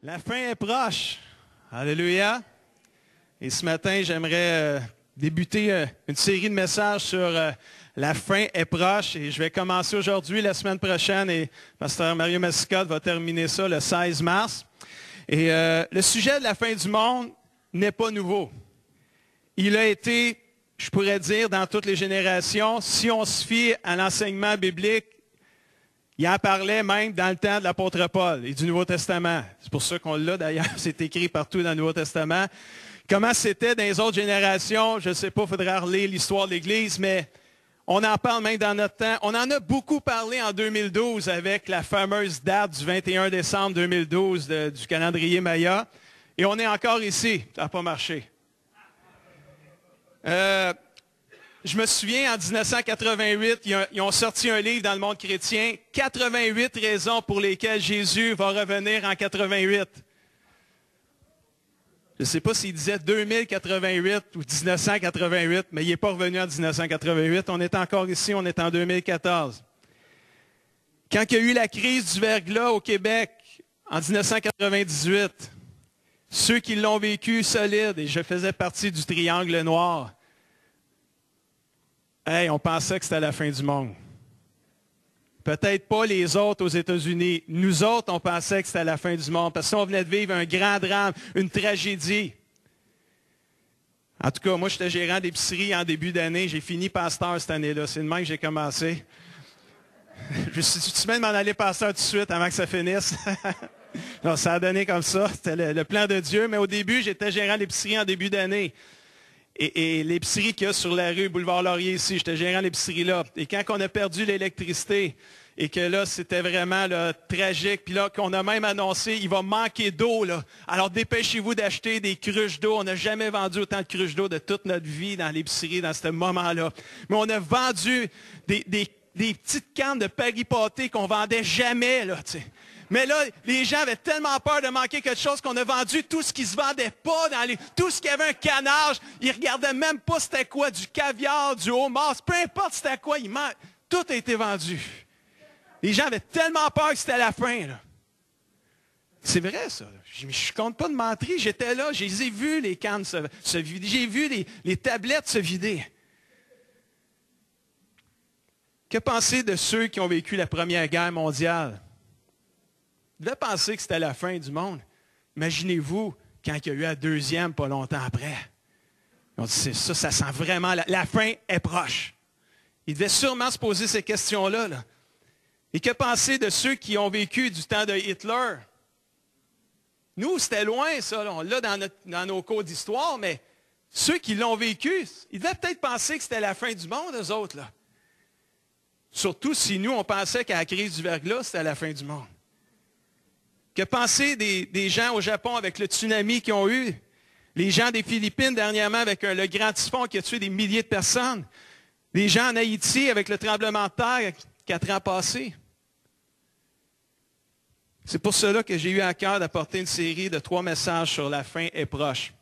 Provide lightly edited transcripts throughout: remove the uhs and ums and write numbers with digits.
La fin est proche. Alléluia. Et ce matin, j'aimerais débuter une série de messages sur la fin est proche. Et je vais commencer aujourd'hui, la semaine prochaine, et Pasteur Mario Massicotte va terminer ça le 16 mars. Et le sujet de la fin du monde n'est pas nouveau. Il a été, je pourrais dire, dans toutes les générations, si on se fie à l'enseignement biblique, il en parlait même dans le temps de l'apôtre Paul et du Nouveau Testament. C'est pour ça qu'on l'a d'ailleurs, c'est écrit partout dans le Nouveau Testament. Comment c'était dans les autres générations, je ne sais pas, il faudrait relire l'histoire de l'Église, mais on en parle même dans notre temps. On en a beaucoup parlé en 2012 avec la fameuse date du 21 décembre 2012 du calendrier Maya. Et on est encore ici, ça n'a pas marché. Je me souviens, en 1988, ils ont sorti un livre dans le monde chrétien, 88 raisons pour lesquelles Jésus va revenir en 88. Je ne sais pas s'il disait 2088 ou 1988, mais il n'est pas revenu en 1988. On est encore ici, on est en 2014. Quand il y a eu la crise du verglas au Québec en 1998, ceux qui l'ont vécu solide, et je faisais partie du triangle noir, on pensait que c'était la fin du monde. Peut-être pas les autres aux États-Unis. Nous autres, on pensait que c'était la fin du monde parce qu'on venait de vivre un grand drame, une tragédie. En tout cas, moi, j'étais gérant d'épicerie en début d'année. J'ai fini pasteur cette année-là. C'est de même que j'ai commencé. Je me suis dit, tu m'en aller pasteur tout de suite avant que ça finisse. Non, ça a donné comme ça. C'était le plan de Dieu. Mais au début, j'étais gérant d'épicerie en début d'année. Et l'épicerie qu'il y a sur la rue Boulevard Laurier ici, j'étais gérant l'épicerie là. Et quand on a perdu l'électricité, et que là, c'était vraiment là, tragique, puis là, qu'on a même annoncé, il va manquer d'eau, là. Alors, dépêchez-vous d'acheter des cruches d'eau. On n'a jamais vendu autant de cruches d'eau de toute notre vie dans l'épicerie, dans ce moment-là. Mais on a vendu des petites cannes de Paris pâté qu'on vendait jamais, là, tu sais. Mais là, les gens avaient tellement peur de manquer quelque chose qu'on a vendu tout ce qui ne se vendait pas, tout ce qui avait un canage. Ils ne regardaient même pas c'était quoi, du caviar, du homard, peu importe c'était quoi, tout a été vendu. Les gens avaient tellement peur que c'était la fin. Là. C'est vrai, ça. Je ne compte pas de mentir, j'étais là, j'ai vu les cannes se vider, j'ai vu les tablettes se vider. Que penser de ceux qui ont vécu la Première Guerre mondiale? Vous devez penser que c'était la fin du monde. Imaginez-vous quand il y a eu la deuxième pas longtemps après. On dit, c'est ça, ça sent vraiment, la fin est proche. Ils devaient sûrement se poser ces questions-là. Là. Et que penser de ceux qui ont vécu du temps de Hitler? Nous, c'était loin, ça. Là. On l'a dans nos cours d'histoire, mais ceux qui l'ont vécu, ils devaient peut-être penser que c'était la fin du monde, eux autres. Là. Surtout si nous, on pensait qu'à la crise du verglas, c'était la fin du monde. Que penser des gens au Japon avec le tsunami qu'ils ont eu? Les gens des Philippines dernièrement avec le grand typhon qui a tué des milliers de personnes? Les gens en Haïti avec le tremblement de terre 4 ans passés? C'est pour cela que j'ai eu à cœur d'apporter une série de 3 messages sur la fin est proche.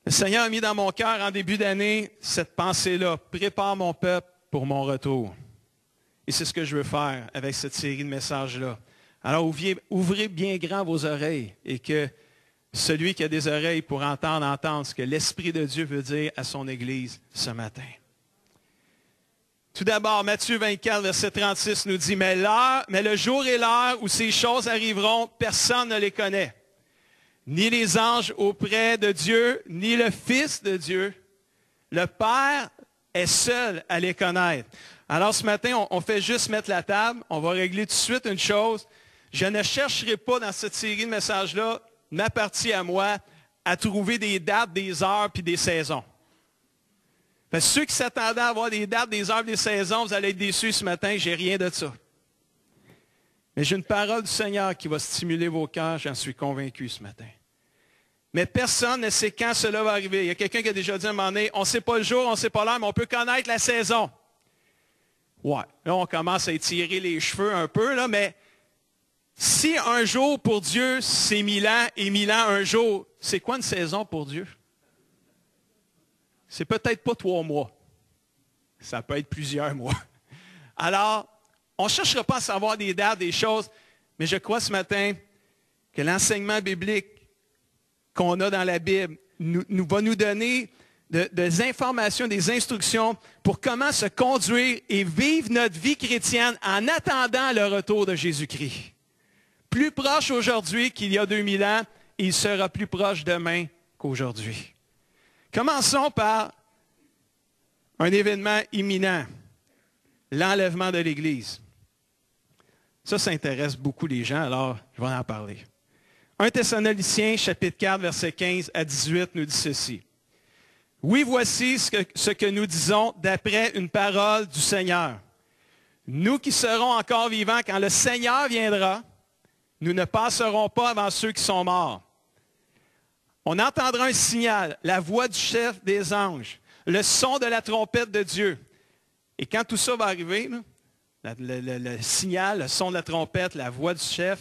Le Seigneur a mis dans mon cœur en début d'année cette pensée-là. Prépare mon peuple pour mon retour. Et c'est ce que je veux faire avec cette série de messages-là. Alors, ouvrez bien grand vos oreilles et que celui qui a des oreilles pour entendre ce que l'Esprit de Dieu veut dire à son Église ce matin. Tout d'abord, Matthieu 24, verset 36 nous dit, mais le jour et l'heure où ces choses arriveront, personne ne les connaît. Ni les anges auprès de Dieu, ni le Fils de Dieu. Le Père est seul à les connaître. Alors ce matin, on fait juste mettre la table. On va régler tout de suite une chose. Je ne chercherai pas dans cette série de messages-là, ma partie à moi, à trouver des dates, des heures puis des saisons. Parce que ceux qui s'attendaient à avoir des dates, des heures, des saisons, vous allez être déçus ce matin, j'ai rien de ça. Mais j'ai une parole du Seigneur qui va stimuler vos cœurs, j'en suis convaincu ce matin. Mais personne ne sait quand cela va arriver. Il y a quelqu'un qui a déjà dit à un moment donné, on ne sait pas le jour, on ne sait pas l'heure, mais on peut connaître la saison. Ouais, là on commence à étirer les cheveux un peu, là, mais si un jour pour Dieu, c'est 1000 ans, et 1000 ans un jour, c'est quoi une saison pour Dieu? C'est peut-être pas 3 mois. Ça peut être plusieurs mois. Alors, on ne cherchera pas à savoir des dates, des choses, mais je crois ce matin que l'enseignement biblique qu'on a dans la Bible va nous donner des informations, des instructions pour comment se conduire et vivre notre vie chrétienne en attendant le retour de Jésus-Christ. Plus proche aujourd'hui qu'il y a 2000 ans, et il sera plus proche demain qu'aujourd'hui. Commençons par un événement imminent, l'enlèvement de l'Église. Ça intéresse beaucoup les gens, alors je vais en parler. 1 Thessaloniciens, chapitre 4, versets 15 à 18, nous dit ceci. « Oui, voici ce que nous disons d'après une parole du Seigneur. Nous qui serons encore vivants quand le Seigneur viendra, nous ne passerons pas avant ceux qui sont morts. On entendra un signal, la voix du chef des anges, le son de la trompette de Dieu. » Et quand tout ça va arriver, là, le signal, le son de la trompette, la voix du chef,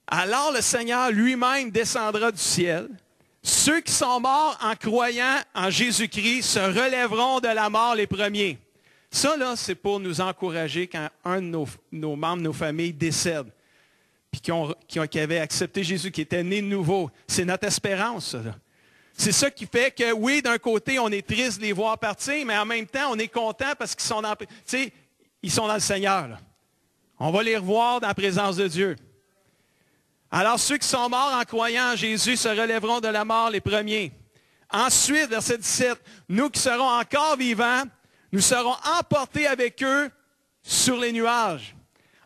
alors le Seigneur lui-même descendra du ciel. Ceux qui sont morts en croyant en Jésus-Christ se relèveront de la mort les premiers. Ça, là, c'est pour nous encourager quand un de nos membres de nos familles décède, puis qui avait accepté Jésus, qui était né de nouveau. C'est notre espérance, ça, là. C'est ça qui fait que, oui, d'un côté, on est triste de les voir partir, mais en même temps, on est content parce qu'ils sont ils sont dans le Seigneur, là. On va les revoir dans la présence de Dieu. Alors, ceux qui sont morts en croyant en Jésus se relèveront de la mort les premiers. Ensuite, verset 17, nous qui serons encore vivants, nous serons emportés avec eux sur les nuages,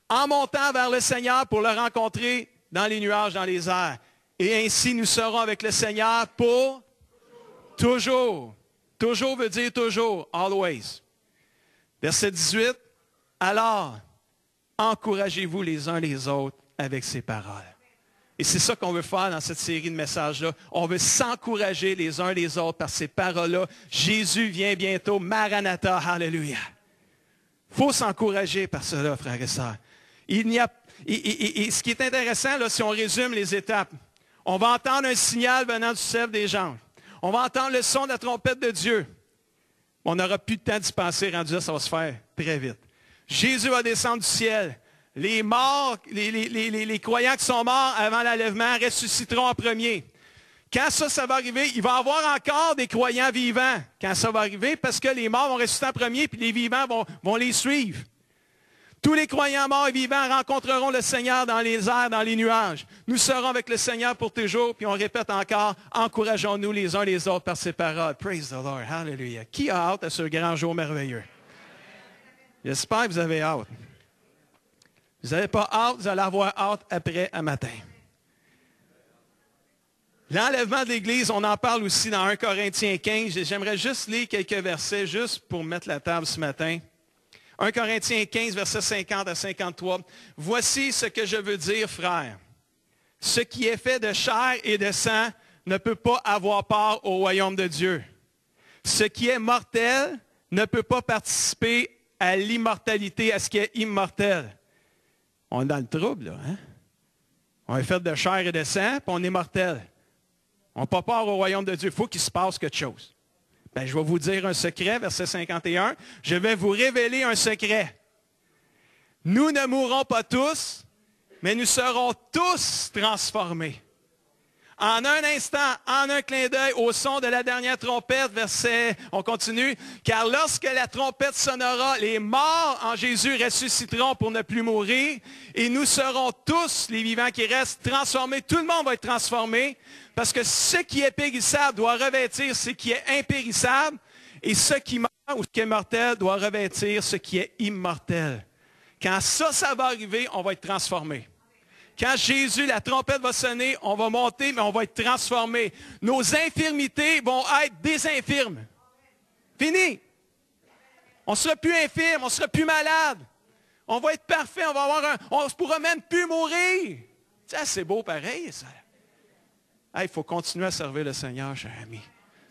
en montant vers le Seigneur pour le rencontrer dans les nuages, dans les airs. Et ainsi, nous serons avec le Seigneur pour toujours. Toujours veut dire toujours, always. Verset 18, alors, encouragez-vous les uns les autres avec ces paroles. Et c'est ça qu'on veut faire dans cette série de messages-là. On veut s'encourager les uns les autres par ces paroles-là. Jésus vient bientôt. Maranatha, hallelujah. Il faut s'encourager par cela, frères et sœurs. Et ce qui est intéressant, là, si on résume les étapes, on va entendre un signal venant du chef des anges. On va entendre le son de la trompette de Dieu. On n'aura plus de temps d'y penser, rendu là, ça va se faire très vite. Jésus va descendre du ciel. Les morts, les croyants qui sont morts avant l'enlèvement ressusciteront en premier. Quand ça va arriver, il va y avoir encore des croyants vivants quand ça va arriver, parce que les morts vont ressusciter en premier, puis les vivants vont les suivre. Tous les croyants morts et vivants rencontreront le Seigneur dans les airs, dans les nuages. Nous serons avec le Seigneur pour toujours, puis on répète encore, encourageons-nous les uns les autres par ces paroles. Praise the Lord, hallelujah. Qui a hâte à ce grand jour merveilleux? J'espère que vous avez hâte. Vous n'avez pas hâte, vous allez avoir hâte après à matin. L'enlèvement de l'Église, on en parle aussi dans 1 Corinthiens 15. J'aimerais juste lire quelques versets, juste pour mettre la table ce matin. 1 Corinthiens 15, versets 50 à 53. Voici ce que je veux dire, frères. Ce qui est fait de chair et de sang ne peut pas avoir part au royaume de Dieu. Ce qui est mortel ne peut pas participer à l'immortalité, à ce qui est immortel. On est dans le trouble, là. Hein? On est fait de chair et de sang, puis on est mortel. On n'a pas part au royaume de Dieu. Il faut qu'il se passe quelque chose. Ben, je vais vous dire un secret, verset 51. Je vais vous révéler un secret. Nous ne mourrons pas tous, mais nous serons tous transformés. En un instant, en un clin d'œil, au son de la dernière trompette, verset, on continue. Car lorsque la trompette sonnera, les morts en Jésus ressusciteront pour ne plus mourir. Et nous serons tous, les vivants qui restent, transformés. Tout le monde va être transformé. Parce que ce qui est périssable doit revêtir ce qui est impérissable. Et ce qui meurt ou ce qui est mortel doit revêtir ce qui est immortel. Quand ça va arriver, on va être transformé. Quand Jésus, la trompette va sonner, on va monter, mais on va être transformé. Nos infirmités vont être des infirmes. Fini. On ne sera plus infirme, on ne sera plus malade. On va être parfait, on ne pourra même plus mourir. Ça, c'est beau pareil, ça. Il faut continuer à servir le Seigneur, cher ami.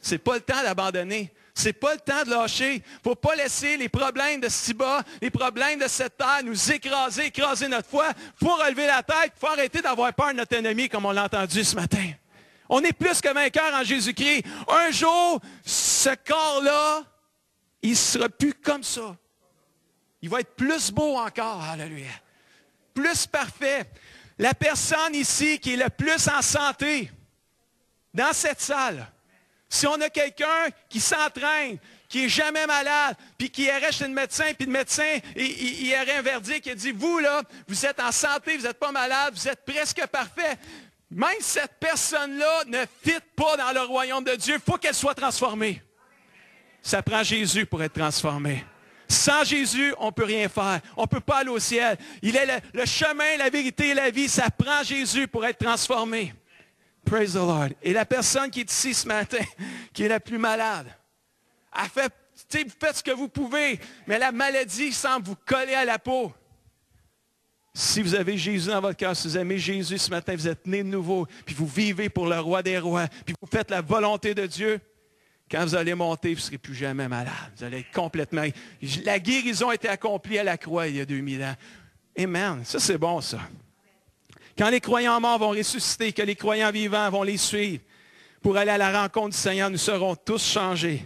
Ce n'est pas le temps d'abandonner. Ce n'est pas le temps de lâcher. Il ne faut pas laisser les problèmes de ci-bas, les problèmes de cette terre nous écraser notre foi. Il faut relever la tête, il faut arrêter d'avoir peur de notre ennemi, comme on l'a entendu ce matin. On est plus que vainqueurs en Jésus-Christ. Un jour, ce corps-là, il ne sera plus comme ça. Il va être plus beau encore, alléluia. Plus parfait. La personne ici qui est le plus en santé, dans cette salle, si on a quelqu'un qui s'entraîne, qui n'est jamais malade, puis qui irait chez le médecin, puis le médecin, il aurait un verdict, il dit, vous là, vous êtes en santé, vous n'êtes pas malade, vous êtes presque parfait. Même cette personne-là ne fit pas dans le royaume de Dieu, il faut qu'elle soit transformée. Ça prend Jésus pour être transformé. Sans Jésus, on ne peut rien faire. On ne peut pas aller au ciel. Il est le chemin, la vérité et la vie. Ça prend Jésus pour être transformé. Praise the Lord. Et la personne qui est ici ce matin, qui est la plus malade, elle fait, vous faites ce que vous pouvez, mais la maladie semble vous coller à la peau. Si vous avez Jésus dans votre cœur, si vous aimez Jésus ce matin, vous êtes né de nouveau, puis vous vivez pour le roi des rois, puis vous faites la volonté de Dieu, quand vous allez monter, vous ne serez plus jamais malade. Vous allez être complètement... La guérison a été accomplie à la croix il y a 2000 ans. Amen. Ça, c'est bon, ça. Quand les croyants morts vont ressusciter, que les croyants vivants vont les suivre pour aller à la rencontre du Seigneur, nous serons tous changés.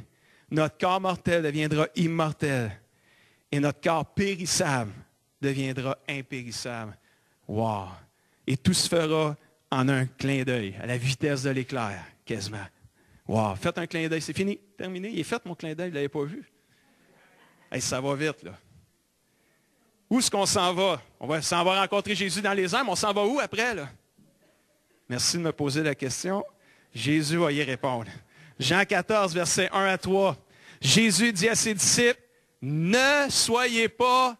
Notre corps mortel deviendra immortel. Et notre corps périssable deviendra impérissable. Wow! Et tout se fera en un clin d'œil, à la vitesse de l'éclair, quasiment. Wow! Faites un clin d'œil, c'est fini, terminé. Il est fait mon clin d'œil, vous ne l'avez pas vu. Hey, ça va vite, là. Où est-ce qu'on s'en va? On s'en va rencontrer Jésus dans les airs, mais on s'en va où après, là? Merci de me poser la question. Jésus va y répondre. Jean 14, versets 1 à 3. Jésus dit à ses disciples, ne soyez pas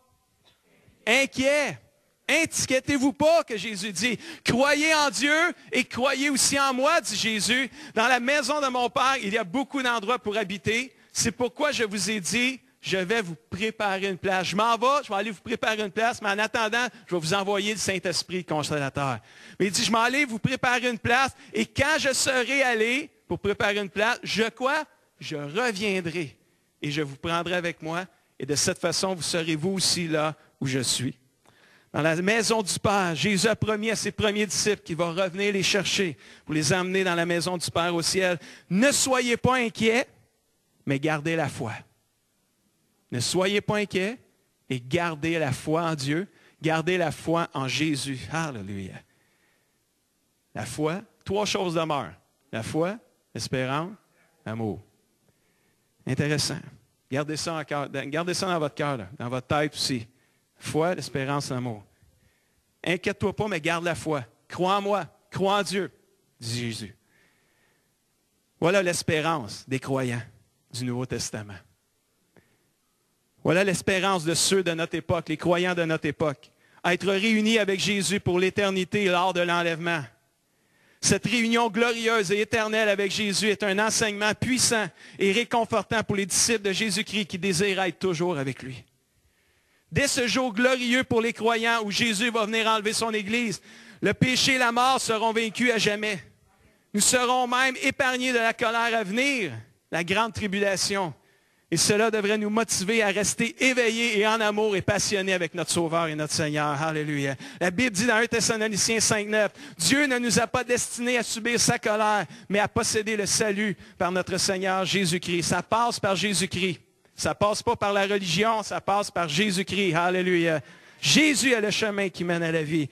inquiets. Inquiétez-vous pas, que Jésus dit. Croyez en Dieu et croyez aussi en moi, dit Jésus. Dans la maison de mon Père, il y a beaucoup d'endroits pour habiter. C'est pourquoi je vous ai dit, je vais vous préparer une place. Je m'en vais, je vais aller vous préparer une place, mais en attendant, je vais vous envoyer le Saint-Esprit, le Consolateur. Mais il dit, je m'en vais vous préparer une place, et quand je serai allé pour préparer une place, je reviendrai, et je vous prendrai avec moi, et de cette façon, vous serez vous aussi là où je suis. Dans la maison du Père, Jésus a promis à ses premiers disciples qu'il va revenir les chercher pour les emmener dans la maison du Père au ciel. Ne soyez pas inquiets, mais gardez la foi. Ne soyez pas inquiets et gardez la foi en Dieu. Gardez la foi en Jésus. Alléluia. La foi, 3 choses demeurent. La foi, l'espérance, l'amour. Intéressant. Gardez ça dans votre cœur, dans votre tête aussi. Foi, l'espérance, l'amour. Inquiète-toi pas, mais garde la foi. Crois en moi, crois en Dieu, dit Jésus. Voilà l'espérance des croyants du Nouveau Testament. Voilà l'espérance de ceux de notre époque, les croyants de notre époque. Être réunis avec Jésus pour l'éternité lors de l'enlèvement. Cette réunion glorieuse et éternelle avec Jésus est un enseignement puissant et réconfortant pour les disciples de Jésus-Christ qui désirent être toujours avec lui. Dès ce jour glorieux pour les croyants où Jésus va venir enlever son Église, le péché et la mort seront vaincus à jamais. Nous serons même épargnés de la colère à venir, la grande tribulation. Et cela devrait nous motiver à rester éveillés et en amour et passionnés avec notre Sauveur et notre Seigneur. Alléluia. La Bible dit dans 1 Thessaloniciens 5,9, Dieu ne nous a pas destinés à subir sa colère, mais à posséder le salut par notre Seigneur Jésus-Christ. Ça passe par Jésus-Christ. Ça ne passe pas par la religion, ça passe par Jésus-Christ. Alléluia. Jésus est le chemin qui mène à la vie.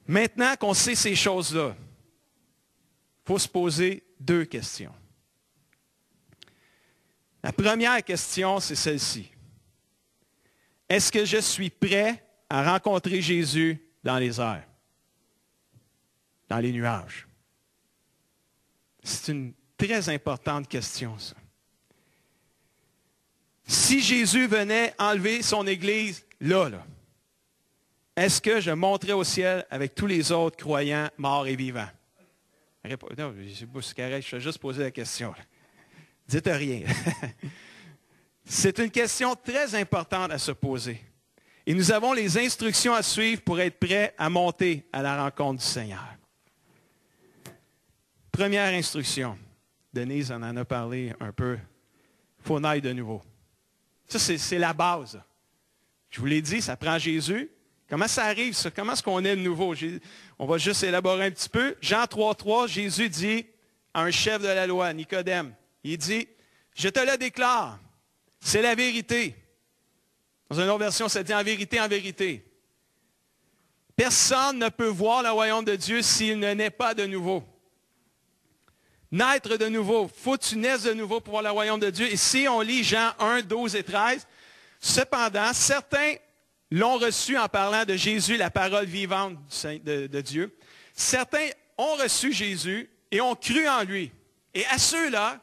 Maintenant qu'on sait ces choses-là, il faut se poser 2 questions. La première question, c'est celle-ci. Est-ce que je suis prêt à rencontrer Jésus dans les airs, dans les nuages? C'est une très importante question, ça. Si Jésus venait enlever son Église là, est-ce que je monterais au ciel avec tous les autres croyants morts et vivants? Non, c'est correct, je vais juste poser la question. Là. Dites rien. C'est une question très importante à se poser. Et nous avons les instructions à suivre pour être prêts à monter à la rencontre du Seigneur. Première instruction. Denise en a parlé un peu. Il faut naître de nouveau. Ça, c'est la base. Je vous l'ai dit, ça prend Jésus. Comment ça arrive, ça? Comment est-ce qu'on est de nouveau? On va juste élaborer un petit peu. Jean 3,3, Jésus dit à un chef de la loi, Nicodème, il dit, je te le déclare, c'est la vérité. Dans une autre version, ça dit en vérité, Personne ne peut voir le royaume de Dieu s'il ne naît pas de nouveau. Naître de nouveau. Faut que tu naisses de nouveau pour voir le royaume de Dieu. Et si on lit Jean 1, 12 et 13, cependant, certains l'ont reçu en parlant de Jésus, la parole vivante de Dieu. Certains ont reçu Jésus et ont cru en lui. Et à ceux-là,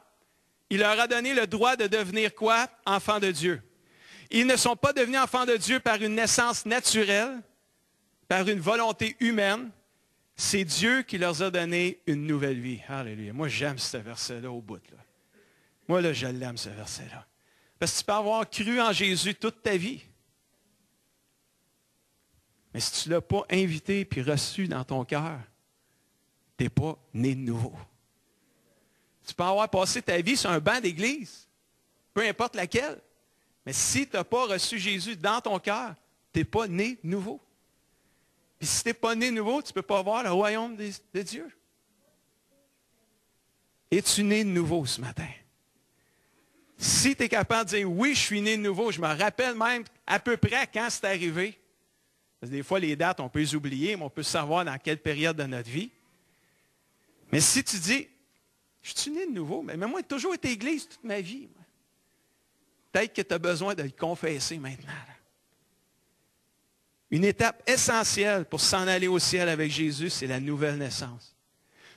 il leur a donné le droit de devenir quoi? Enfants de Dieu. Ils ne sont pas devenus enfants de Dieu par une naissance naturelle, par une volonté humaine. C'est Dieu qui leur a donné une nouvelle vie. Alléluia. Moi, j'aime ce verset-là au bout. Là. Moi, là, je l'aime, ce verset-là. Parce que tu peux avoir cru en Jésus toute ta vie. Mais si tu ne l'as pas invité et reçu dans ton cœur, tu n'es pas né de nouveau. Tu peux avoir passé ta vie sur un banc d'église, peu importe laquelle. Mais si tu n'as pas reçu Jésus dans ton cœur, tu n'es pas né de nouveau. Puis si tu n'es pas né de nouveau, tu ne peux pas voir le royaume de Dieu. Es-tu né de nouveau ce matin? Si tu es capable de dire, oui, je suis né de nouveau, je me rappelle même à peu près quand c'est arrivé. Parce que des fois, les dates, on peut les oublier, mais on peut savoir dans quelle période de notre vie. Mais si tu dis, je suis né de nouveau, mais moi, j'ai toujours été église toute ma vie. Peut-être que tu as besoin de le confesser maintenant. Là. Une étape essentielle pour s'en aller au ciel avec Jésus, c'est la nouvelle naissance.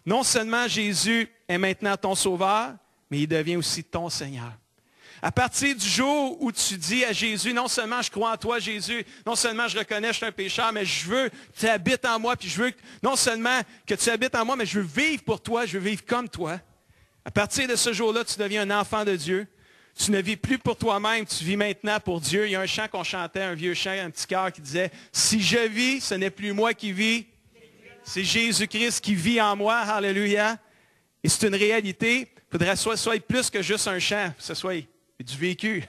Non seulement Jésus est maintenant ton sauveur, mais il devient aussi ton Seigneur. À partir du jour où tu dis à Jésus, non seulement je crois en toi, Jésus, non seulement je reconnais que je suis un pécheur, mais je veux que tu habites en moi, puis je veux non seulement que tu habites en moi, mais je veux vivre pour toi, je veux vivre comme toi. À partir de ce jour-là, tu deviens un enfant de Dieu. Tu ne vis plus pour toi-même, tu vis maintenant pour Dieu. Il y a un chant qu'on chantait, un vieux chant, un petit chœur qui disait, « Si je vis, ce n'est plus moi qui vis, c'est Jésus-Christ qui vit en moi. » Alléluia. Et c'est une réalité. Il faudrait que ce soit plus que juste un chant, que ce soit du vécu.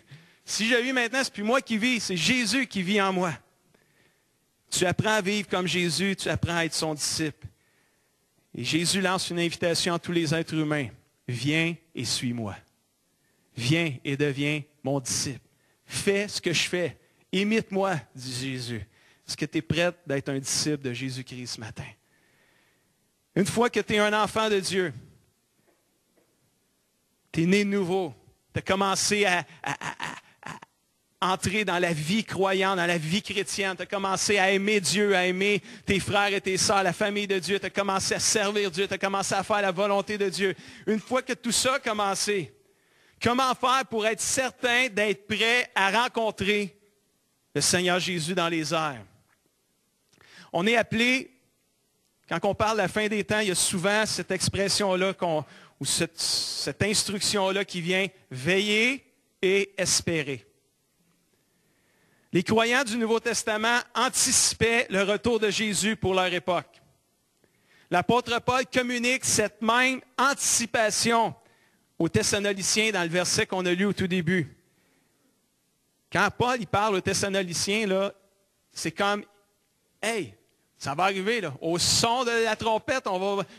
Si je vis maintenant, ce n'est plus moi qui vis, c'est Jésus qui vit en moi. Tu apprends à vivre comme Jésus, tu apprends à être son disciple. Et Jésus lance une invitation à tous les êtres humains. Viens et suis-moi. Viens et deviens mon disciple. Fais ce que je fais. Imite-moi, dit Jésus. Est-ce que tu es prête d'être un disciple de Jésus-Christ ce matin? Une fois que tu es un enfant de Dieu, tu es né de nouveau, tu as commencé à entrer dans la vie croyante, dans la vie chrétienne, tu as commencé à aimer Dieu, à aimer tes frères et tes sœurs, la famille de Dieu, tu as commencé à servir Dieu, tu as commencé à faire la volonté de Dieu. Une fois que tout ça a commencé, comment faire pour être certain d'être prêt à rencontrer le Seigneur Jésus dans les airs? On est appelé, quand on parle de la fin des temps, il y a souvent cette expression-là, ou cette instruction-là qui vient veiller et espérer. Les croyants du Nouveau Testament anticipaient le retour de Jésus pour leur époque. L'apôtre Paul communique cette même anticipation aux Thessaloniciens dans le verset qu'on a lu au tout début. Quand Paul il parle aux Thessaloniciens, là, c'est comme, hey, ça va arriver, là. Au son de la trompette,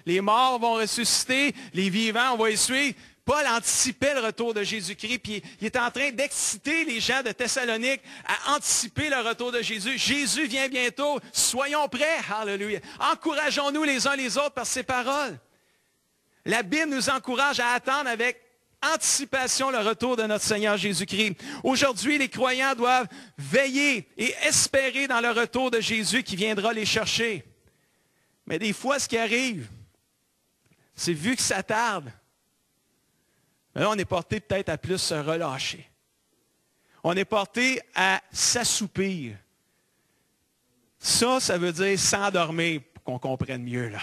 les morts vont ressusciter, les vivants, on va les suivre. Paul anticipait le retour de Jésus-Christ, puis il est en train d'exciter les gens de Thessalonique à anticiper le retour de Jésus. Jésus vient bientôt, soyons prêts, alléluia. Encourageons-nous les uns les autres par ses paroles. La Bible nous encourage à attendre avec anticipation le retour de notre Seigneur Jésus-Christ. Aujourd'hui, les croyants doivent veiller et espérer dans le retour de Jésus qui viendra les chercher. Mais des fois, ce qui arrive, c'est vu que ça tarde, là, on est porté peut-être à plus se relâcher. On est porté à s'assoupir. Ça veut dire s'endormir pour qu'on comprenne mieux, là.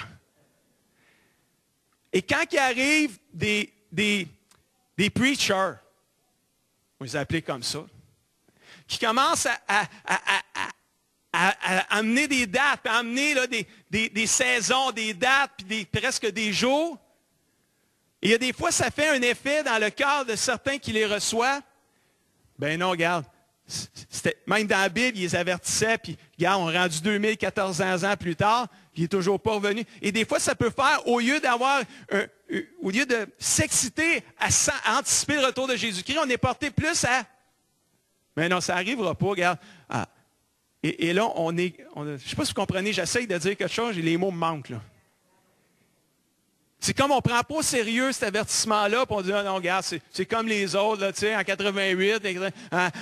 Et quand il arrive des preachers, on les appelle comme ça, qui commencent à amener des dates, à amener là, des saisons, des dates, puis presque des jours, et il y a des fois, ça fait un effet dans le cœur de certains qui les reçoivent. Ben non, regarde, même dans la Bible, ils les avertissaient, puis regarde, on est rendu 2400 ans plus tard, puis il n'est toujours pas revenu. Et des fois, ça peut faire, au lieu de s'exciter à anticiper le retour de Jésus-Christ, on est porté plus à, mais non, ça n'arrivera pas, regarde. Et là, je ne sais pas si vous comprenez, j'essaye de dire quelque chose et les mots me manquent. Là. C'est comme on ne prend pas au sérieux cet avertissement-là, puis on dit, ah non, regarde, c'est comme les autres, là, tu sais, en 88,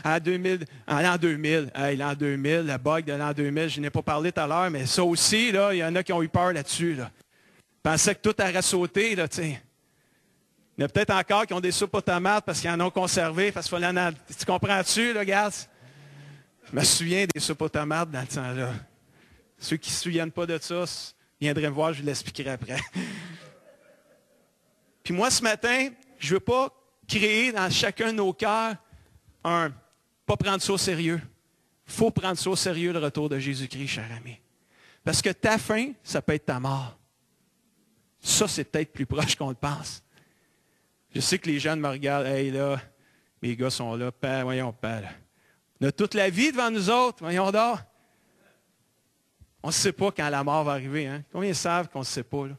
en 2000, l'an 2000, l'an 2000, le bug de l'an 2000, je n'ai pas parlé tout à l'heure, mais ça aussi, là, il y en a qui ont eu peur là-dessus. Là. Pensaient que tout aurait sauté, là, tu sais. Il y en a peut-être encore qui ont des soupes aux tomates parce qu'ils en ont conservé, parce qu'il fallait en... Tu comprends-tu, là, regarde? Je me souviens des soupes aux tomates dans le temps-là. Ceux qui ne se souviennent pas de ça, viendraient me voir, je vous l'expliquerai après. Puis moi, ce matin, je ne veux pas créer dans chacun de nos cœurs pas prendre ça au sérieux. Il faut prendre ça au sérieux, le retour de Jésus-Christ, cher ami. Parce que ta fin, ça peut être ta mort. Ça, c'est peut-être plus proche qu'on le pense. Je sais que les jeunes me regardent, hey là, mes gars sont là, voyons, là. On a toute la vie devant nous autres, voyons donc. On ne sait pas quand la mort va arriver. Hein? Combien savent qu'on ne sait pas? Là?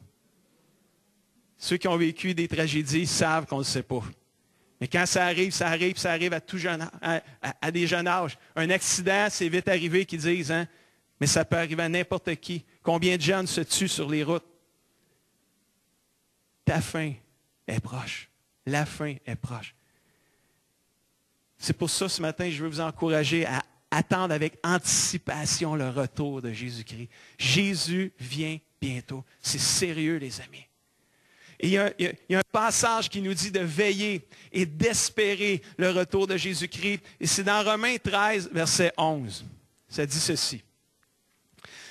Ceux qui ont vécu des tragédies savent qu'on ne sait pas. Mais quand ça arrive à tout jeune, à des jeunes âges. Un accident, c'est vite arrivé qu'ils disent, hein? Mais ça peut arriver à n'importe qui. Combien de jeunes se tuent sur les routes? Ta fin est proche. La fin est proche. C'est pour ça, ce matin, je veux vous encourager à attendre avec anticipation le retour de Jésus-Christ. Jésus vient bientôt. C'est sérieux, les amis. Et il y a un passage qui nous dit de veiller et d'espérer le retour de Jésus-Christ. Et c'est dans Romains 13, verset 11. Ça dit ceci.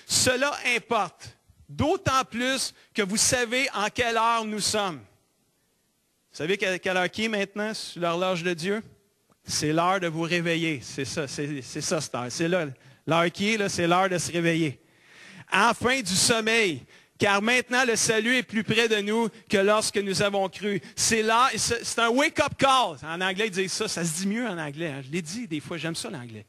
Cela importe, d'autant plus que vous savez en quelle heure nous sommes. Vous savez quelle heure qui est maintenant sur l'horloge de Dieu? C'est l'heure de vous réveiller. C'est ça, cette heure. C'est là, l'heure qui est, là, c'est l'heure de se réveiller. Enfin du sommeil, car maintenant le salut est plus près de nous que lorsque nous avons cru. C'est là, c'est un wake-up call. En anglais, ils disent ça. Ça se dit mieux en anglais. Hein. Je l'ai dit des fois, j'aime ça l'anglais.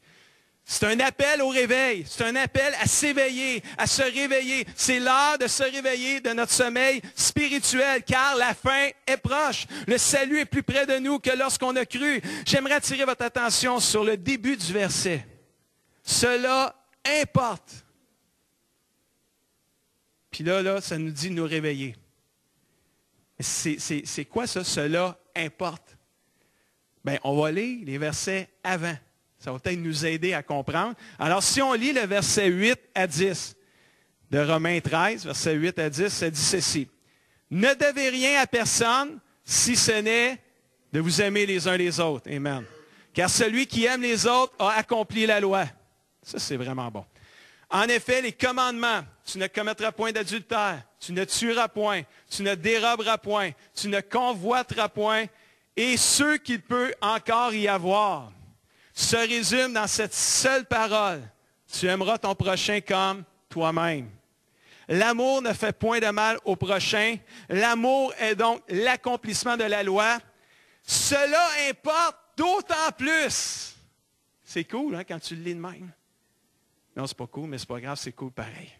C'est un appel au réveil. C'est un appel à s'éveiller, à se réveiller. C'est l'heure de se réveiller de notre sommeil spirituel, car la fin est proche. Le salut est plus près de nous que lorsqu'on a cru. J'aimerais attirer votre attention sur le début du verset. Cela importe. Puis là, ça nous dit de nous réveiller. C'est quoi ça? Cela importe. Bien, on va lire les versets avant. Ça va peut-être nous aider à comprendre. Alors, si on lit le verset 8 à 10 de Romains 13, verset 8 à 10, ça dit ceci. Ne devez rien à personne, si ce n'est de vous aimer les uns les autres. Amen. Car celui qui aime les autres a accompli la loi. Ça, c'est vraiment bon. En effet, les commandements, tu ne commettras point d'adultère, tu ne tueras point, tu ne déroberas point, tu ne convoiteras point, et ceux qu'il peut encore y avoir, se résume dans cette seule parole. Tu aimeras ton prochain comme toi-même. L'amour ne fait point de mal au prochain. L'amour est donc l'accomplissement de la loi. Cela importe d'autant plus. C'est cool, hein, quand tu le lis de même. Non, c'est pas cool, mais c'est pas grave, c'est cool pareil.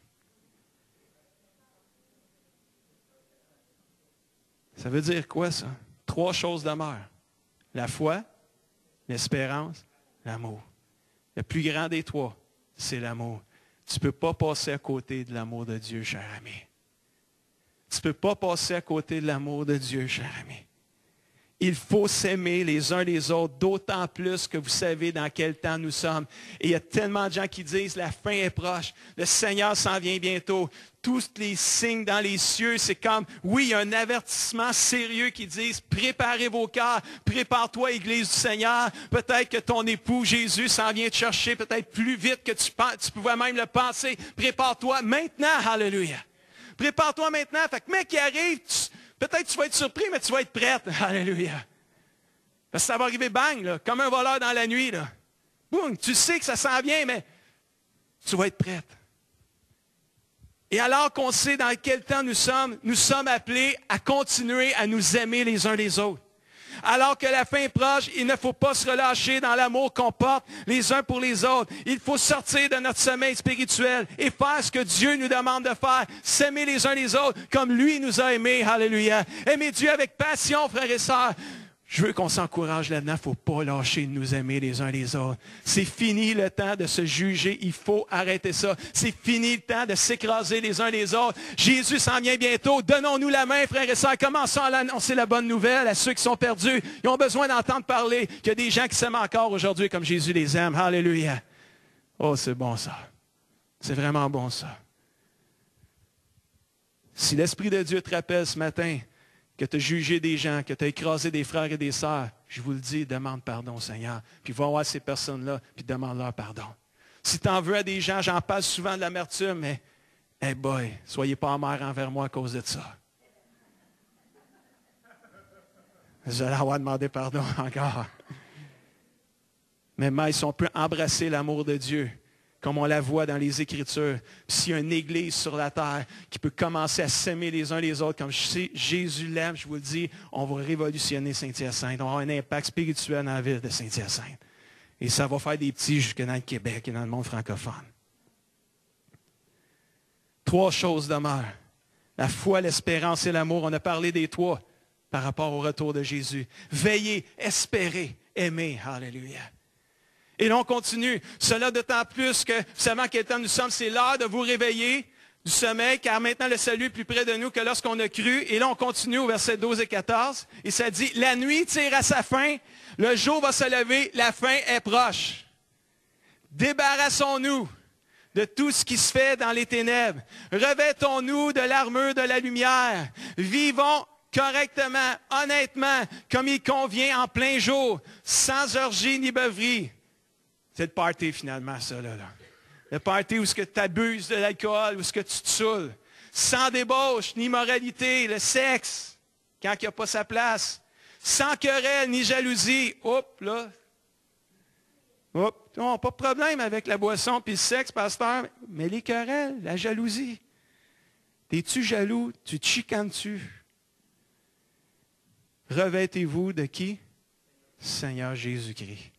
Ça veut dire quoi, ça? 3 choses demeurent. La foi, l'espérance, l'amour. Le plus grand des 3, c'est l'amour. Tu ne peux pas passer à côté de l'amour de Dieu, cher ami. Tu ne peux pas passer à côté de l'amour de Dieu, cher ami. Il faut s'aimer les uns les autres, d'autant plus que vous savez dans quel temps nous sommes. Et il y a tellement de gens qui disent, la fin est proche, le Seigneur s'en vient bientôt. Tous les signes dans les cieux, c'est comme, oui, il y a un avertissement sérieux qui dit, préparez vos cœurs, prépare-toi, Église du Seigneur. Peut-être que ton époux Jésus s'en vient te chercher, peut-être plus vite que tu pouvais même le penser. Prépare-toi maintenant, alléluia. Prépare-toi maintenant. Fait que mec qui arrive, peut-être tu vas être surpris, mais tu vas être prête. Alléluia. Parce que ça va arriver bang, là, comme un voleur dans la nuit. Là. Boum, tu sais que ça s'en vient, mais tu vas être prête. Et alors qu'on sait dans quel temps nous sommes appelés à continuer à nous aimer les uns les autres. Alors que la fin est proche, il ne faut pas se relâcher dans l'amour qu'on porte les uns pour les autres. Il faut sortir de notre sommeil spirituel et faire ce que Dieu nous demande de faire. S'aimer les uns les autres comme lui nous a aimés. Alléluia. Aimer Dieu avec passion, frères et sœurs. Je veux qu'on s'encourage là-dedans. Il ne faut pas lâcher de nous aimer les uns les autres. C'est fini le temps de se juger. Il faut arrêter ça. C'est fini le temps de s'écraser les uns les autres. Jésus s'en vient bientôt. Donnons-nous la main, frères et sœurs. Commençons à annoncer la bonne nouvelle à ceux qui sont perdus. Ils ont besoin d'entendre parler qu'il y a des gens qui s'aiment encore aujourd'hui comme Jésus les aime. Alléluia. Oh, c'est bon ça. C'est vraiment bon ça. Si l'Esprit de Dieu te rappelle ce matin que tu as jugé des gens, que tu as écrasé des frères et des sœurs, je vous le dis, demande pardon au Seigneur. Puis va voir ces personnes-là, puis demande-leur pardon. Si tu en veux à des gens, j'en parle souvent de l'amertume, mais, hey boy, soyez pas amers envers moi à cause de ça. J'allais avoir demandé pardon encore. Mais si on peut embrasser l'amour de Dieu, comme on la voit dans les Écritures. Puis s'il y a une Église sur la terre qui peut commencer à s'aimer les uns les autres, comme Jésus l'aime, je vous le dis, on va révolutionner Saint-Hyacinthe. On va avoir un impact spirituel dans la ville de Saint-Hyacinthe. Et ça va faire des petits jusque dans le Québec et dans le monde francophone. 3 choses demeurent. La foi, l'espérance et l'amour. On a parlé des 3 par rapport au retour de Jésus. Veillez, espérez, aimez. Alléluia. Et là, on continue. Cela d'autant plus que, vous savez en quel temps nous sommes, c'est l'heure de vous réveiller du sommeil, car maintenant le salut est plus près de nous que lorsqu'on a cru. Et là, on continue au verset 12 et 14. Et ça dit, la nuit tire à sa fin, le jour va se lever, la fin est proche. Débarrassons-nous de tout ce qui se fait dans les ténèbres. Revêtons-nous de l'armure de la lumière. Vivons correctement, honnêtement, comme il convient en plein jour, sans orgie ni beuverie. C'est le party, finalement, ça, là. Le party où est-ce que tu abuses de l'alcool, où est-ce que tu te saoules. Sans débauche, ni moralité, le sexe, quand il n'y a pas sa place. Sans querelle, ni jalousie. Hop, là. Hop, on n'a pas de problème avec la boisson puis le sexe, pasteur, mais les querelles, la jalousie. T'es-tu jaloux? Tu te chicanes-tu? Revêtez-vous de qui? Seigneur Jésus-Christ.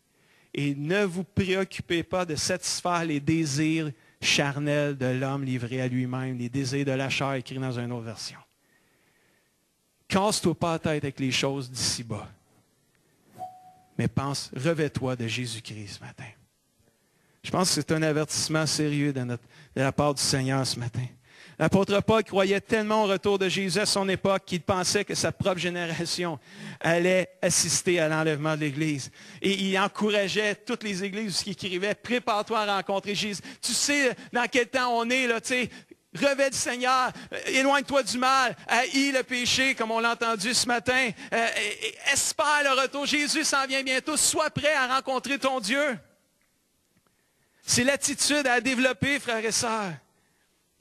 Et ne vous préoccupez pas de satisfaire les désirs charnels de l'homme livré à lui-même, les désirs de la chair écrits dans une autre version. Casse-toi pas la tête avec les choses d'ici-bas. Mais pense, revêt-toi de Jésus-Christ ce matin. Je pense que c'est un avertissement sérieux de la part du Seigneur ce matin. L'apôtre Paul croyait tellement au retour de Jésus à son époque qu'il pensait que sa propre génération allait assister à l'enlèvement de l'Église. Et il encourageait toutes les églises qui écrivaient, prépare-toi à rencontrer Jésus. Tu sais dans quel temps on est, là, tu sais, revêt du Seigneur, éloigne-toi du mal, haïs le péché, comme on l'a entendu ce matin, espère le retour. Jésus s'en vient bientôt, sois prêt à rencontrer ton Dieu. C'est l'attitude à développer, frères et sœurs.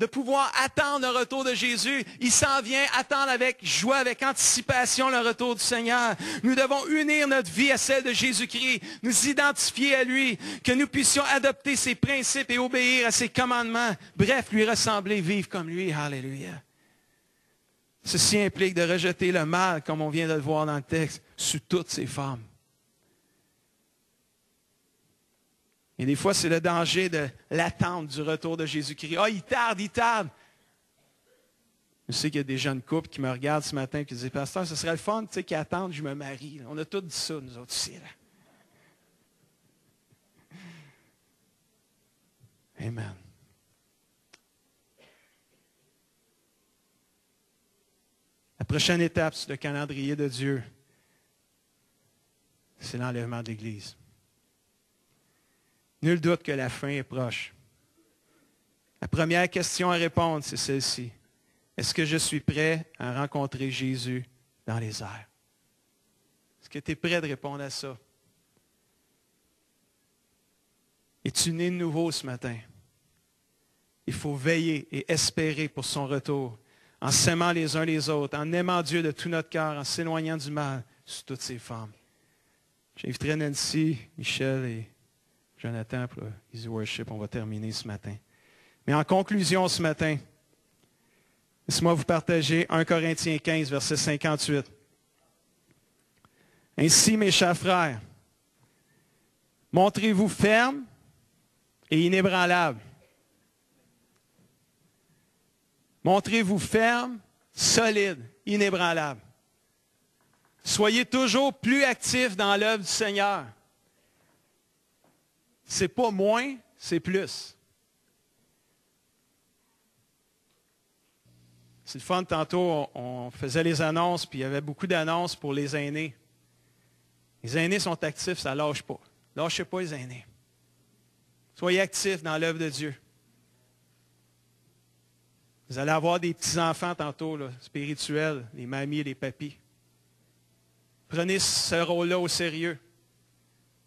De pouvoir attendre le retour de Jésus. Il s'en vient, attendre avec joie, avec anticipation le retour du Seigneur. Nous devons unir notre vie à celle de Jésus-Christ, nous identifier à lui, que nous puissions adopter ses principes et obéir à ses commandements. Bref, lui ressembler, vivre comme lui. Alléluia. Ceci implique de rejeter le mal, comme on vient de le voir dans le texte, sous toutes ses formes. Et des fois, c'est le danger de l'attente du retour de Jésus-Christ. Ah, il tarde, il tarde. Je sais qu'il y a des jeunes couples qui me regardent ce matin et qui disent, pasteur, ce serait le fun, tu sais, qui attendent, je me marie. On a tous dit ça, nous autres ici. Là. Amen. La prochaine étape sur le calendrier de Dieu, c'est l'enlèvement de l'Église. Nul doute que la fin est proche. La première question à répondre, c'est celle-ci. Est-ce que je suis prêt à rencontrer Jésus dans les airs? Est-ce que tu es prêt de répondre à ça? Es-tu né de nouveau ce matin? Il faut veiller et espérer pour son retour, en s'aimant les uns les autres, en aimant Dieu de tout notre cœur, en s'éloignant du mal sous toutes ses formes. J'inviterai Nancy, Michel et Jonathan pour Easy Worship. On va terminer ce matin. Mais en conclusion ce matin, laissez-moi vous partager 1 Corinthiens 15, verset 58. Ainsi, mes chers frères, montrez-vous fermes et inébranlables. Montrez-vous fermes, solides, inébranlables. Soyez toujours plus actifs dans l'œuvre du Seigneur. C'est pas moins, c'est plus. C'est le fun, tantôt, on faisait les annonces, puis il y avait beaucoup d'annonces pour les aînés. Les aînés sont actifs, ça ne lâche pas. Lâchez pas les aînés. Soyez actifs dans l'œuvre de Dieu. Vous allez avoir des petits-enfants tantôt, là, spirituels, les mamies et les papis. Prenez ce rôle-là au sérieux.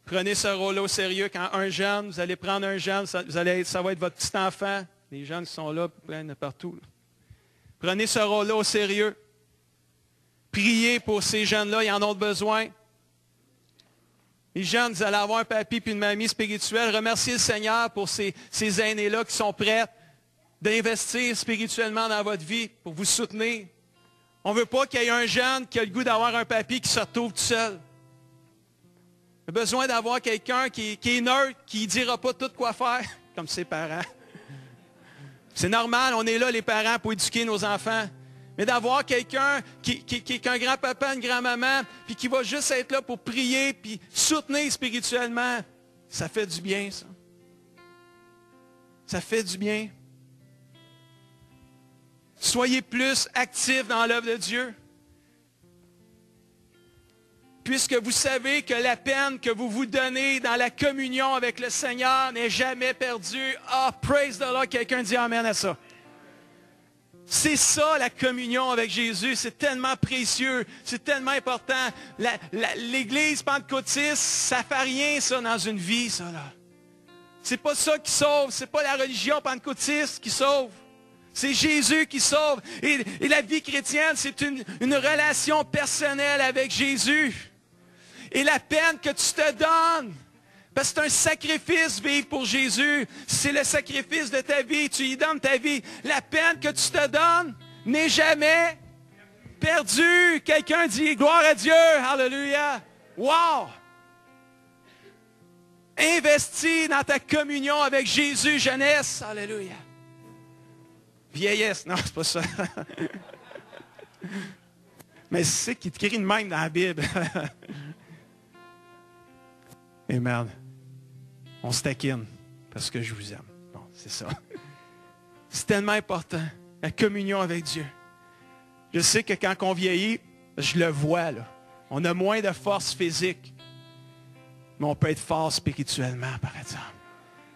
Prenez ce rôle-là au sérieux. Quand un jeune, vous allez prendre un jeune, ça va être votre petit enfant. Les jeunes qui sont là, plein de partout. Là. Prenez ce rôle-là au sérieux. Priez pour ces jeunes-là, ils en ont besoin. Les jeunes, vous allez avoir un papy puis une mamie spirituelle. Remerciez le Seigneur pour ces aînés-là qui sont prêts d'investir spirituellement dans votre vie pour vous soutenir. On ne veut pas qu'il y ait un jeune qui a le goût d'avoir un papy qui se retrouve tout seul. Il a besoin d'avoir quelqu'un qui est neutre, qui ne dira pas tout quoi faire, comme ses parents. C'est normal, on est là, les parents, pour éduquer nos enfants. Mais d'avoir quelqu'un qui est un grand-papa, une grand-maman, puis qui va juste être là pour prier, puis soutenir spirituellement, ça fait du bien, ça. Ça fait du bien. Soyez plus actifs dans l'œuvre de Dieu. Puisque vous savez que la peine que vous vous donnez dans la communion avec le Seigneur n'est jamais perdue. Ah, praise the Lord, quelqu'un dit amen à ça. C'est ça, la communion avec Jésus. C'est tellement précieux. C'est tellement important. L'Église pentecôtiste, ça ne fait rien, ça, dans une vie, ça, là. C'est pas ça qui sauve. C'est pas la religion pentecôtiste qui sauve. C'est Jésus qui sauve. Et la vie chrétienne, c'est une relation personnelle avec Jésus. Et la peine que tu te donnes, parce que c'est un sacrifice vivre pour Jésus. C'est le sacrifice de ta vie. Tu y donnes ta vie. La peine que tu te donnes n'est jamais perdue. Quelqu'un dit gloire à Dieu. Alléluia. Wow! Investis dans ta communion avec Jésus, jeunesse. Alléluia. Vieillesse. Non, c'est pas ça. Mais c'est qui te crie de même dans la Bible. Et merde. On se taquine parce que je vous aime. Bon, c'est ça. C'est tellement important, la communion avec Dieu. Je sais que quand on vieillit, je le vois, là. On a moins de force physique, mais on peut être fort spirituellement, par exemple.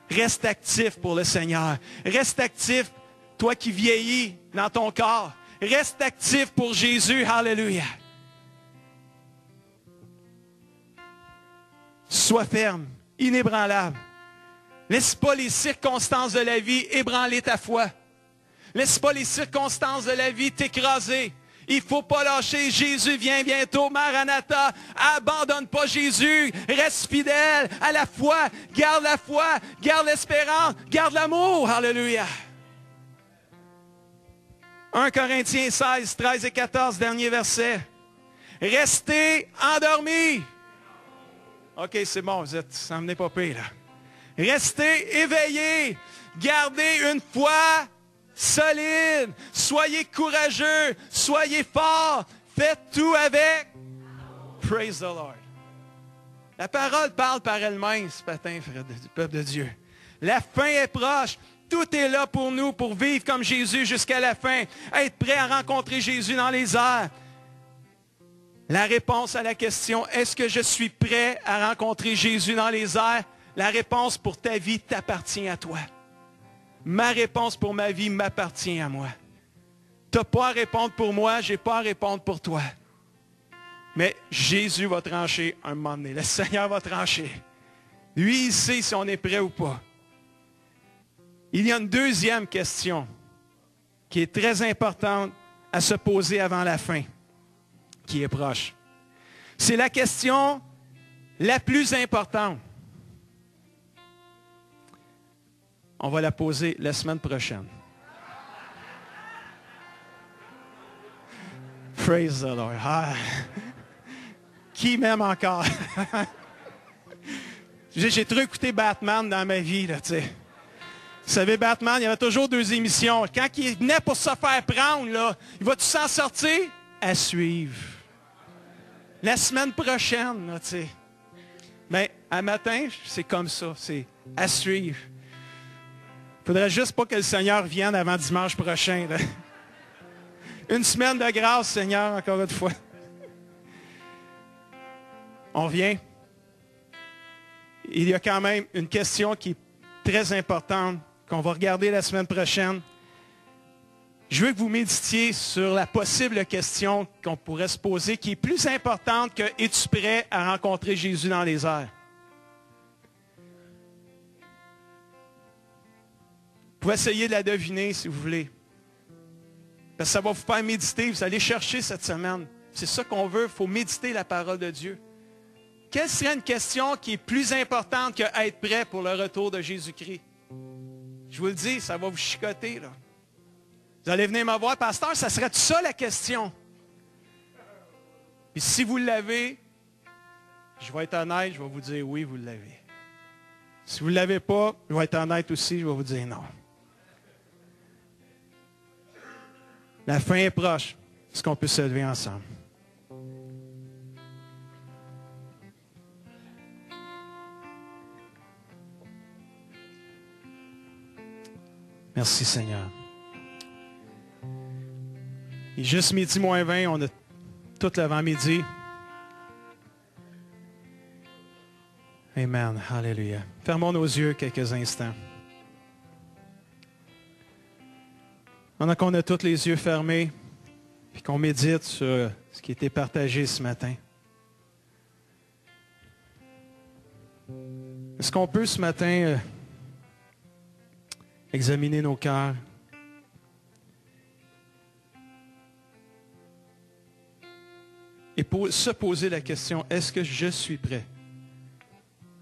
Reste actif pour le Seigneur. Reste actif, toi qui vieillis dans ton corps. Reste actif pour Jésus. Alléluia. Sois ferme, inébranlable. Laisse pas les circonstances de la vie ébranler ta foi. Laisse pas les circonstances de la vie t'écraser. Il ne faut pas lâcher. Jésus vient bientôt. Maranatha. Abandonne pas Jésus. Reste fidèle à la foi. Garde la foi. Garde l'espérance. Garde l'amour. Alléluia. 1 Corinthiens 16, 13 et 14, dernier verset. Restez endormis. OK, c'est bon, vous êtes, ça m'en est pas pire, là. Restez éveillés. Gardez une foi solide. Soyez courageux. Soyez forts. Faites tout avec. Praise the Lord. La parole parle par elle-même ce matin, frère, du peuple de Dieu. La fin est proche. Tout est là pour nous, pour vivre comme Jésus jusqu'à la fin. Être prêt à rencontrer Jésus dans les airs. La réponse à la question, est-ce que je suis prêt à rencontrer Jésus dans les airs? La réponse pour ta vie t'appartient à toi. Ma réponse pour ma vie m'appartient à moi. Tu n'as pas à répondre pour moi, je n'ai pas à répondre pour toi. Mais Jésus va trancher un moment donné. Le Seigneur va trancher. Lui, il sait si on est prêt ou pas. Il y a une deuxième question qui est très importante à se poser avant la fin, qui est proche. C'est la question la plus importante. On va la poser la semaine prochaine. Praise the Lord. Ah. Qui m'aime encore? J'ai trop écouté Batman dans ma vie, là, tu sais. Vous savez, Batman, il y avait toujours 2 émissions. Quand il venait pour se faire prendre, là, il va-tu s'en sortir? À suivre. La semaine prochaine, là, tu sais. Mais à matin, c'est comme ça. C'est à suivre. Il ne faudrait juste pas que le Seigneur vienne avant dimanche prochain. Là. Une semaine de grâce, Seigneur, encore une fois. On vient. Il y a quand même une question qui est très importante, qu'on va regarder la semaine prochaine. Je veux que vous méditiez sur la possible question qu'on pourrait se poser, qui est plus importante que « Es-tu prêt à rencontrer Jésus dans les airs? » Vous pouvez essayer de la deviner si vous voulez. Parce que ça va vous faire méditer, vous allez chercher cette semaine. C'est ça qu'on veut, il faut méditer la parole de Dieu. Quelle serait une question qui est plus importante que être prêt pour le retour de Jésus-Christ? Je vous le dis, ça va vous chicoter, là. Vous allez venir me voir, pasteur, ça serait ça la question? Puis si vous l'avez, je vais être honnête, je vais vous dire oui, vous l'avez. Si vous ne l'avez pas, je vais être honnête aussi, je vais vous dire non. La fin est proche. Est-ce qu'on peut se lever ensemble? Merci Seigneur. Il est juste midi moins 20, on a tout l'avant-midi. Amen. Alléluia. Fermons nos yeux quelques instants. Pendant qu'on a tous les yeux fermés, puis qu'on médite sur ce qui a été partagé ce matin. Est-ce qu'on peut ce matin examiner nos cœurs? Et pour se poser la question, est-ce que je suis prêt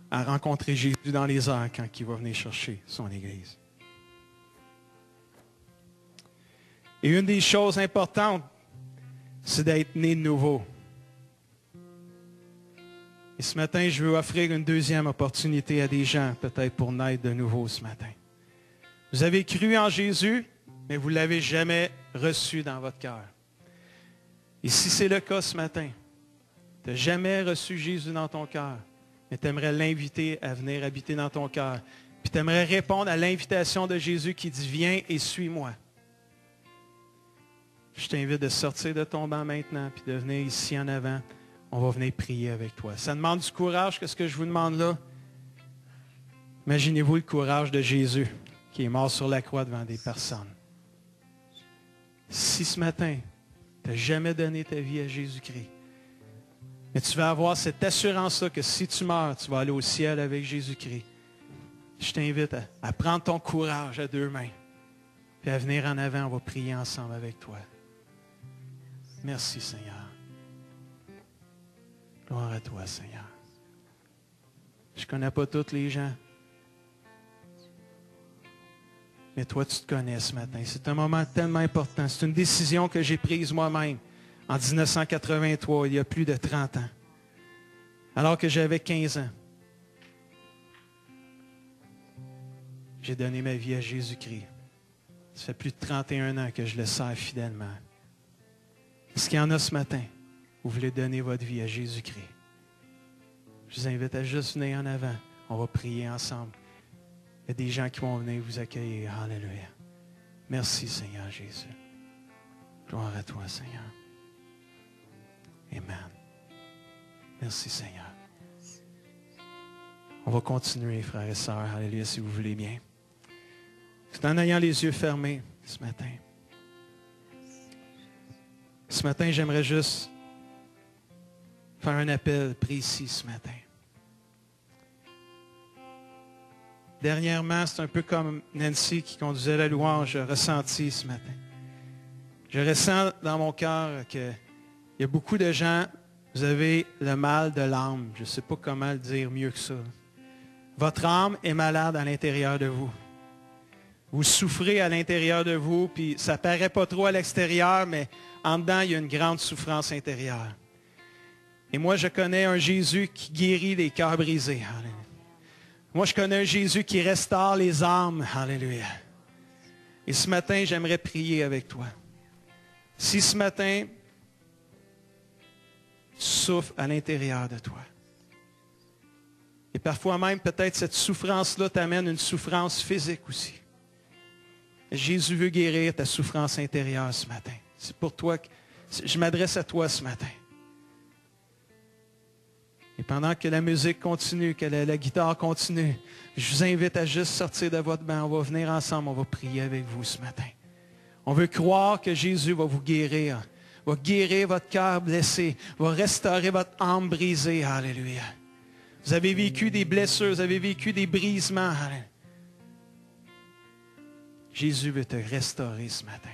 à rencontrer Jésus dans les airs quand il va venir chercher son Église? Et une des choses importantes, c'est d'être né de nouveau. Et ce matin, je veux offrir une deuxième opportunité à des gens, peut-être pour naître de nouveau ce matin. Vous avez cru en Jésus, mais vous ne l'avez jamais reçu dans votre cœur. Et si c'est le cas ce matin, tu n'as jamais reçu Jésus dans ton cœur, mais tu aimerais l'inviter à venir habiter dans ton cœur, puis tu aimerais répondre à l'invitation de Jésus qui dit « Viens et suis-moi ». Je t'invite de sortir de ton banc maintenant, puis de venir ici en avant. On va venir prier avec toi. Ça demande du courage, qu'est-ce que je vous demande là? Imaginez-vous le courage de Jésus qui est mort sur la croix devant des personnes. Si ce matin, tu n'as jamais donné ta vie à Jésus-Christ, mais tu vas avoir cette assurance-là que si tu meurs, tu vas aller au ciel avec Jésus-Christ. Je t'invite à prendre ton courage à deux mains, puis à venir en avant, on va prier ensemble avec toi. Merci Seigneur. Gloire à toi Seigneur. Je ne connais pas tous les gens, mais toi tu te connais ce matin. C'est un moment tellement important. C'est une décision que j'ai prise moi-même en 1983, il y a plus de 30 ans, alors que j'avais 15 ans. J'ai donné ma vie à Jésus-Christ. Ça fait plus de 31 ans que je le sers fidèlement. Est-ce qu'il y en a ce matin? Vous voulez donner votre vie à Jésus-Christ? Je vous invite à juste venir en avant. On va prier ensemble. Il y a des gens qui vont venir vous accueillir. Alléluia. Merci Seigneur Jésus. Gloire à toi Seigneur. Amen. Merci Seigneur. On va continuer, frères et sœurs. Alléluia, si vous voulez bien. C'est en ayant les yeux fermés ce matin. Ce matin, j'aimerais juste faire un appel précis ce matin. Dernièrement, c'est un peu comme Nancy qui conduisait la louange, j'ai ressenti ce matin. Je ressens dans mon cœur qu'il y a beaucoup de gens, vous avez le mal de l'âme. Je ne sais pas comment le dire mieux que ça. Votre âme est malade à l'intérieur de vous. Vous souffrez à l'intérieur de vous, puis ça ne paraît pas trop à l'extérieur, mais en dedans, il y a une grande souffrance intérieure. Et moi, je connais un Jésus qui guérit les cœurs brisés. Alléluia. Moi, je connais un Jésus qui restaure les âmes. Alléluia. Et ce matin, j'aimerais prier avec toi. Si ce matin, souffre à l'intérieur de toi. Et parfois même, peut-être cette souffrance-là t'amène une souffrance physique aussi. Jésus veut guérir ta souffrance intérieure ce matin. C'est pour toi que je m'adresse à toi ce matin. Et pendant que la musique continue, que la guitare continue, je vous invite à juste sortir de votre banc. On va venir ensemble, on va prier avec vous ce matin. On veut croire que Jésus va vous guérir, va guérir votre cœur blessé, va restaurer votre âme brisée. Alléluia. Vous avez vécu des blessures, vous avez vécu des brisements. Jésus veut te restaurer ce matin.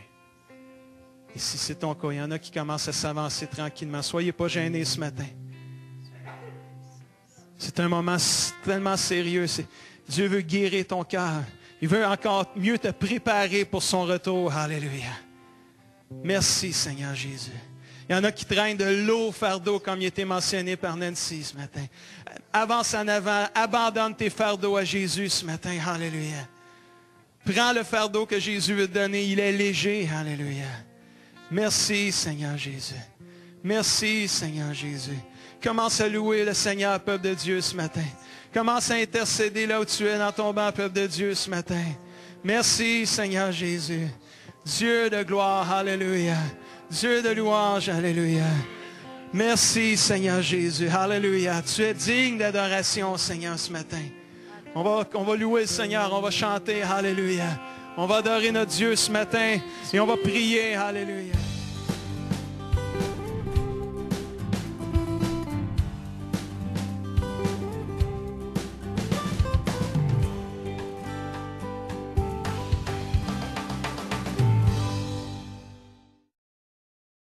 Et si c'est ton cas, il y en a qui commencent à s'avancer tranquillement. Soyez pas gênés ce matin. C'est un moment tellement sérieux. Dieu veut guérir ton cœur. Il veut encore mieux te préparer pour son retour. Alléluia. Merci Seigneur Jésus. Il y en a qui traînent de lourds fardeaux, comme il était mentionné par Nancy ce matin. Avance en avant, abandonne tes fardeaux à Jésus ce matin. Alléluia. Prends le fardeau que Jésus veut te donner. Il est léger. Alléluia. Merci Seigneur Jésus. Merci Seigneur Jésus. Commence à louer le Seigneur, peuple de Dieu, ce matin. Commence à intercéder là où tu es dans ton banc, peuple de Dieu, ce matin. Merci Seigneur Jésus. Dieu de gloire. Alléluia. Dieu de louange, alléluia. Merci, Seigneur Jésus, alléluia. Tu es digne d'adoration, Seigneur, ce matin. On va louer le Seigneur, on va chanter, alléluia. On va adorer notre Dieu ce matin et on va prier, alléluia.